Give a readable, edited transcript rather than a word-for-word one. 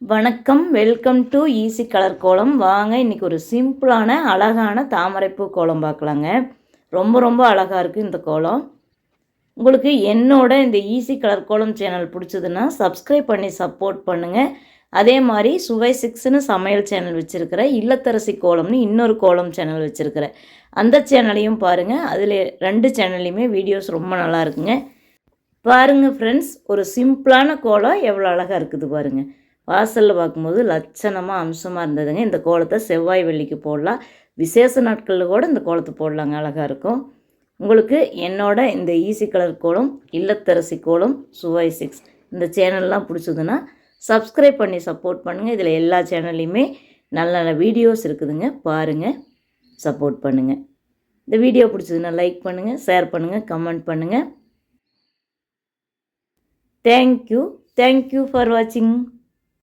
வணக்கம், welcome to easy colour கோலம். வாங்க இன்றைக்கி ஒரு சிம்பிளான அழகான தாமரைப்பூ கோலம் பார்க்கலாங்க. ரொம்ப ரொம்ப அழகாக இருக்குது இந்த கோலம். உங்களுக்கு என்னோட இந்த ஈஸி கலர் கோலம் சேனல் பிடிச்சதுன்னா சப்ஸ்கிரைப் பண்ணி சப்போர்ட் பண்ணுங்கள். அதே மாதிரி சுவை 6ன்னு சமையல் சேனல் வச்சுருக்கிறேன். இல்லத்தரசி கோலம்னு இன்னொரு கோலம் சேனல் வச்சுருக்கிறேன். அந்த சேனலையும் பாருங்கள். அதில் 2 சேனல்லையுமே வீடியோஸ் ரொம்ப நல்லா இருக்குங்க. பாருங்கள் ஃப்ரெண்ட்ஸ், ஒரு சிம்பிளான கோலம் எவ்வளோ அழகாக இருக்குது பாருங்கள். வாசலில் பார்க்கும்போது லட்சணமாக அம்சமாக இருந்ததுங்க. இந்த கோலத்தை செவ்வாய் வெள்ளிக்கு போடலாம், விசேஷ நாட்களில் கூட இந்த கோலத்தை போடலாங்க, அழகாக இருக்கும். உங்களுக்கு என்னோட இந்த ஈஸி கலர் கோலம், இல்லத்தரசி கோலம், சுவை 6 இந்த சேனல்லாம் பிடிச்சதுன்னா சப்ஸ்கிரைப் பண்ணி சப்போர்ட் பண்ணுங்கள். இதில் எல்லா சேனல்லையுமே நல்ல நல்ல வீடியோஸ் இருக்குதுங்க, பாருங்கள், சப்போர்ட் பண்ணுங்கள். இந்த வீடியோ பிடிச்சதுன்னா லைக் பண்ணுங்கள், ஷேர் பண்ணுங்கள், கமெண்ட் பண்ணுங்கள். தேங்க்யூ ஃபார் வாட்சிங்.